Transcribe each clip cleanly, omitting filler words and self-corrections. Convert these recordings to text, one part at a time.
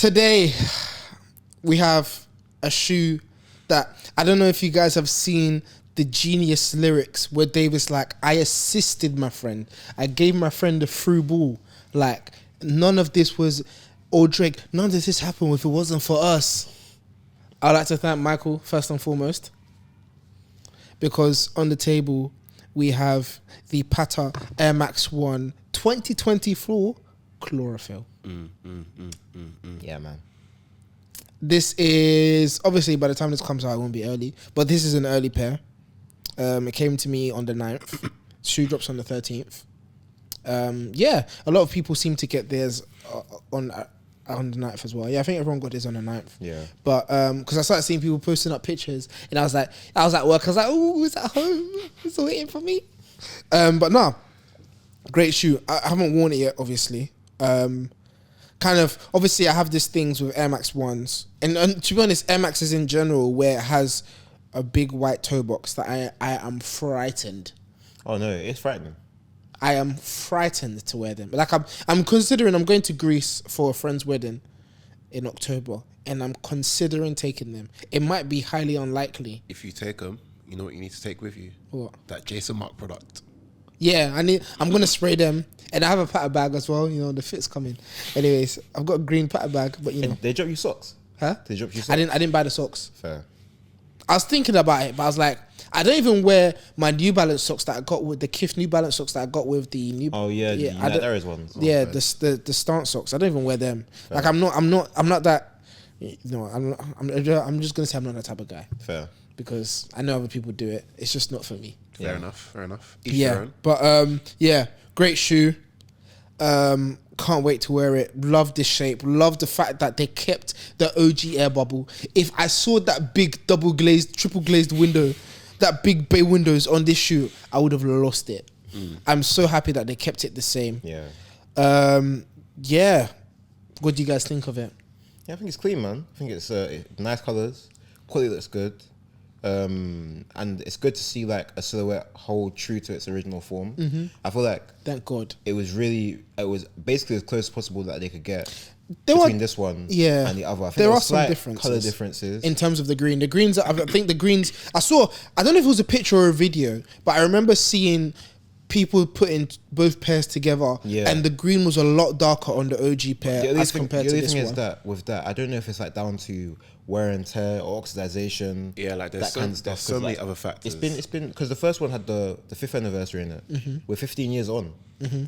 Today, we have a shoe that I don't know if you guys have seen the genius lyrics where David's like, I assisted my friend. I gave my friend a through ball. Like, none of this was, or Drake, none of this happened if it wasn't for us. I'd like to thank Michael, first and foremost, because on the table, we have the Patta Air Max 1 2024 Chlorophyll. Yeah, man. This is, obviously, by the time this comes out, it won't be early, but this is an early pair. It came to me on the 9th. Shoe drops on the 13th. Yeah, a lot of people seem to get theirs on the 9th as well. Yeah, I think everyone got theirs on the 9th. Yeah. But because I started seeing people posting up pictures, and I was at work. I was like, oh, it's at home. It's waiting for me. But no, great shoe. I haven't worn it yet, obviously. Kind of, obviously, I have these things with Air Max 1s. And to be honest, Air Maxes in general, where it has a big white toe box, that I am frightened. Oh, no, it's frightening. I am frightened to wear them. Like, I'm considering, I'm going to Greece for a friend's wedding in October, and I'm considering taking them. It might be highly unlikely. If you take them, you know what you need to take with you? What? That Jason Mark product. Yeah, I'm going to spray them. And I have a Patta bag as well. You know, the fit's coming. Anyways, I've got a green Patta bag, but you know. And they drop you socks? Huh? They drop you socks? I didn't buy the socks. Fair. I was thinking about it, but I was like, I don't even wear my New Balance socks that I got with the Kith New Balance socks that I got with the new. Oh yeah, there is ones. Yeah, the stance socks. I don't even wear them. Fair. Like I'm not that. No, I'm just gonna say I'm not that type of guy. Fair. Because I know other people do it. It's just not for me. Fair enough. Each yeah, their own. But yeah, great shoe. Can't wait to wear it. Love this shape. Love the fact that they kept the OG air bubble. If I saw that big double glazed, triple glazed window, that big bay windows on this shoe, I would have lost it. I'm so happy that they kept it the same. Yeah. Yeah. What do you guys think of it? Yeah, I think it's clean, man. I think it's nice colours. Quality looks good. And it's good to see like a silhouette hold true to its original form. I feel like, thank God, it was basically as close as possible that they could get between this one and the other. I think there are some differences, color differences in terms of the green. The greens, I think the greens. I don't know if it was a picture or a video, but I remember seeing people putting both pairs together, and the green was a lot darker on the OG pair as compared to this one. The only thing is that I don't know if it's like down to wear and tear or oxidization. Yeah, like there's so many other factors. It's been because the first one had the 5th anniversary in it. We're 15 years on.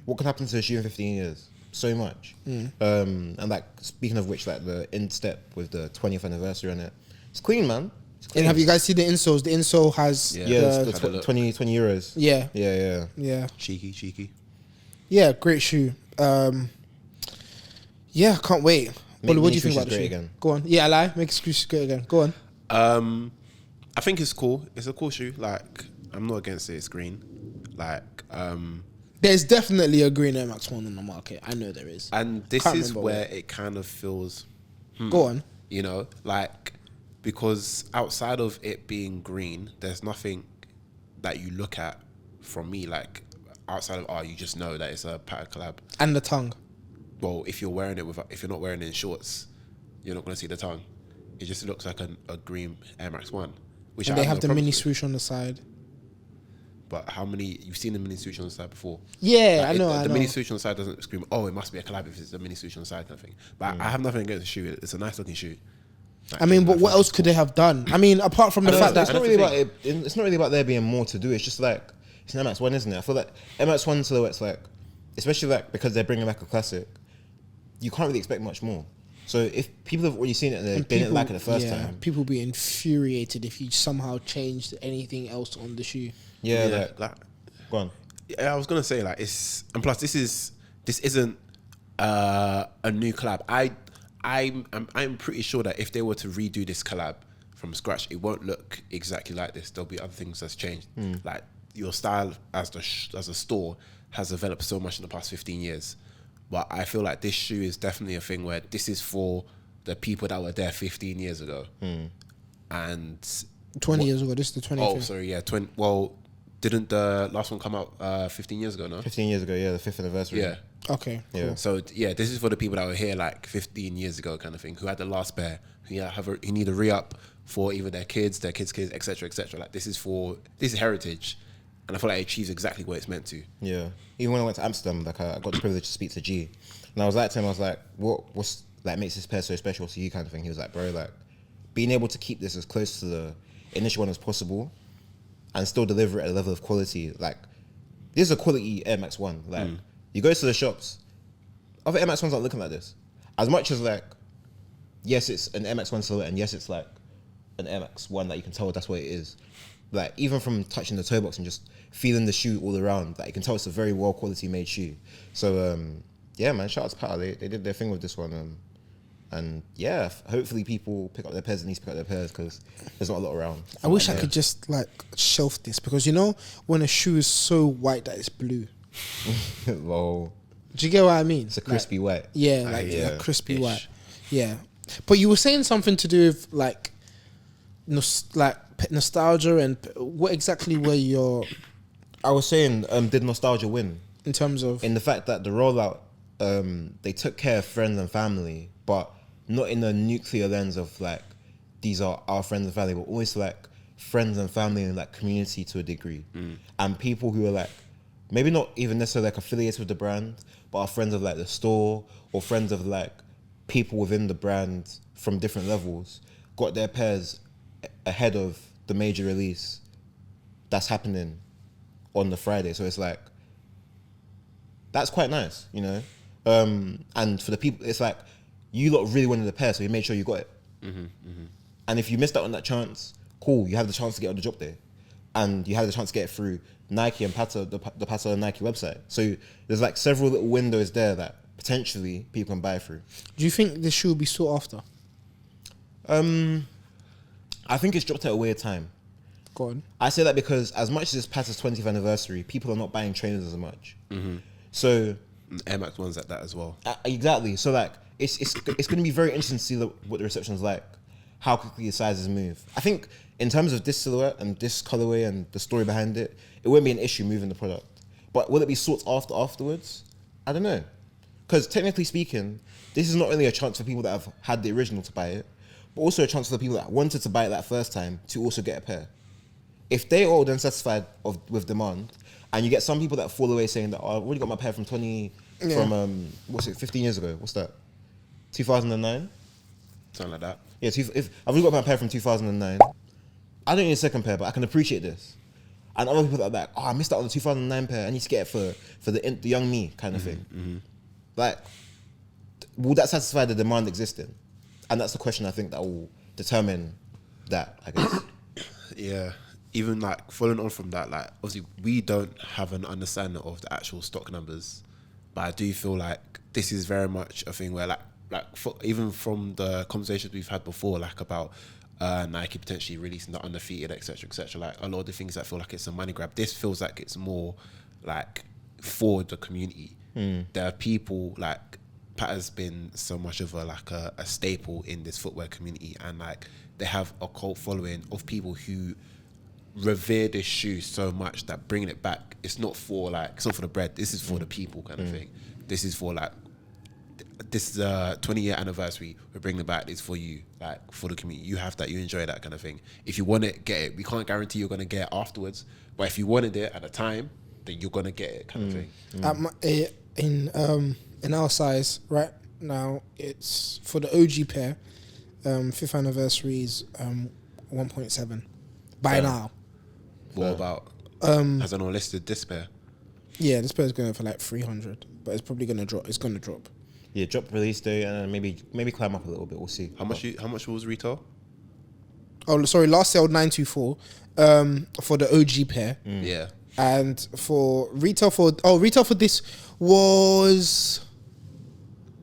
What can happen to a shoe in 15 years? So much. And like speaking of which, like the instep with the 20th anniversary on it, it's clean, man. And have you guys seen the insoles? The insole has the 20 euros. Yeah. Cheeky. Yeah, great shoe. Yeah, can't wait. What do you think about the shoe? Again. Go on. Yeah, I lie. Make excuses great again. Go on. I think it's cool. It's a cool shoe. Like, I'm not against it. It's green. Like, there's definitely a green Air Max 1 on the market. I know there is. And this is where it kind of feels... Go on. You know, like, because outside of it being green, there's nothing that you look at from me, like, outside of, you just know that it's a Patta collab. And the tongue. Well, if you're not wearing it in shorts, you're not going to see the tongue. It just looks like a green Air Max 1. Which and they have the mini swoosh on the side. But how many... You've seen the mini swoosh on the side before? Yeah, like I know. The mini swoosh on the side doesn't scream, oh, it must be a collab if it's a mini swoosh on the side kind of thing. But I have nothing against the shoe. It's a nice looking shoe. Like, I mean, but what else could they have done? I mean, apart from the fact that... It's not really about there being more to do. It's just like... It's an Air Max 1, isn't it? I feel like Air Max 1 silhouette's like... Especially like because they're bringing back a classic... You can't really expect much more. So if people have already seen it and they didn't like it the first time, people would be infuriated if you somehow changed anything else on the shoe. Yeah, like go on. Yeah, I was gonna say like it's, and plus this isn't a new collab. I'm pretty sure that if they were to redo this collab from scratch, it won't look exactly like this. There'll be other things that's changed. Like your style as a store has developed so much in the past 15 years. But I feel like this shoe is definitely a thing where this is for the people that were there 15 years ago. And 20 years ago, this is the 20th. Oh, sorry, yeah. Well, didn't the last one come out 15 years ago, no? 15 years ago, yeah, the 5th anniversary. Yeah. Okay. Yeah. Cool. So yeah, this is for the people that were here like 15 years ago, kind of thing, who had the last pair, who who need a re-up for either their kids, etc., etc. Like this is heritage, and I feel like it achieves exactly what it's meant to. Yeah. Even when I went to Amsterdam, like I got the privilege to speak to G, and I was like to him, I was like, what's like makes this pair so special to you, kind of thing. He was like, bro, like being able to keep this as close to the initial one as possible, and still deliver it at a level of quality. Like this is a quality Air Max 1. Like you go to the shops, other Air Max 1s aren't looking like this. As much as like, yes, it's an Air Max 1 silhouette, and yes, it's like an Air Max 1 that you can tell that's what it is. Like even from touching the toe box and just feeling the shoe all around, like you can tell it's a very well quality made shoe. So yeah, man, shout out to Patta. They did their thing with this one. And yeah, hopefully people pick up their pairs and need to pick up their pairs because there's not a lot around. I wish I could just like shelf this, because you know when a shoe is so white that it's blue. Lol. Do you get what I mean? It's a crispy white. Yeah, like yeah. a crispy Ish. white. Yeah, but you were saying something to do with like, nostalgia, and what exactly were your I was saying, did nostalgia win? in terms of? In the fact that the rollout, they took care of friends and family, but not in a nuclear lens of like, these are our friends and family, but always like friends and family and like community to a degree. And people who are like, maybe not even necessarily like affiliated with the brand, but are friends of like the store or friends of like people within the brand from different levels, got their pairs ahead of the major release that's happening on the Friday. So it's like, that's quite nice, you know? And for the people, it's like, you lot really wanted a pair, so you made sure you got it. And if you missed out on that chance, cool, you have the chance to get on the drop day. And you had the chance to get it through Nike and Patta, the Patta and Nike website. So there's like several little windows there that potentially people can buy through. Do you think this shoe will be sought after? I think it's dropped at a weird time. Go on. I say that because as much as it's Patta's 20th anniversary, people are not buying trainers as much. So Air Max 1s at that as well. exactly. So like, it's going to be very interesting to see what the reception's like, how quickly the sizes move. I think in terms of this silhouette and this colorway and the story behind it, it won't be an issue moving the product. But will it be sought after afterwards? I don't know. Because technically speaking, this is not only a chance for people that have had the original to buy it, but also a chance for the people that wanted to buy it that first time to also get a pair. If they are all then satisfied with demand, and you get some people that fall away saying that, oh, I've already got my pair from 15 years ago? What's that? 2009? Something like that. Yeah, if I've already got my pair from 2009, I don't need a second pair, but I can appreciate this. And other people that are like, oh, I missed out on the 2009 pair, I need to get it for the young me kind of thing. Like, will that satisfy the demand existing? And that's the question I think that will determine that, I guess. Yeah. Even like following on from that, like obviously we don't have an understanding of the actual stock numbers, but I do feel like this is very much a thing where even from the conversations we've had before, like about Nike potentially releasing the undefeated, etc., like a lot of the things that feel like it's a money grab, this feels like it's more like for the community. There are people like Pat has been so much of a staple in this footwear community, and like they have a cult following of people who revere this shoe so much that bringing it back, it's not for the bread, this is for the people kind of thing. This is for like, this is a 20-year anniversary, we're bringing it back, it's for you, like for the community. You have that, you enjoy that kind of thing. If you want it, get it. We can't guarantee you're going to get it afterwards, but if you wanted it at the time, then you're going to get it kind of thing. In our size right now, it's for the OG pair, 5th anniversary is 1.7 by now. What about has anyone listed this pair? Yeah, this pair is going for like 300, but it's probably going to drop. It's going to drop. Yeah, drop release day and then maybe climb up a little bit. We'll see. How much was retail? Oh, sorry, last sale 924 for the OG pair. Yeah. And for retail for this was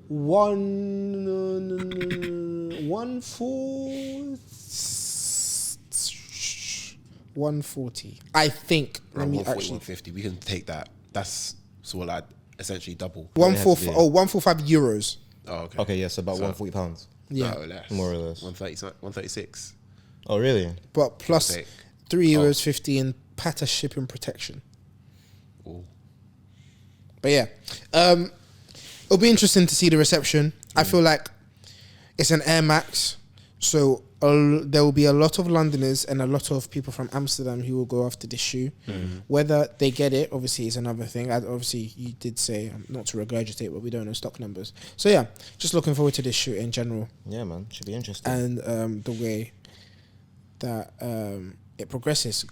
140. I think. Let me 140, actually 150. We can take that. That's sort of like essentially double. 145 euros. Oh, okay. Okay, yeah, so about £140. Yeah, No, less. More or less. 136. Oh, really? but plus Okay. €3.50 in Patta shipping protection. Ooh. But yeah, It'll be interesting to see the reception. I feel like it's an Air Max, so there will be a lot of Londoners and a lot of people from Amsterdam who will go after this shoe. Whether they get it, obviously, is another thing. Obviously, you did say, not to regurgitate, but we don't know stock numbers. So yeah, just looking forward to this shoe in general. Yeah, man, should be interesting. And the way that it progresses.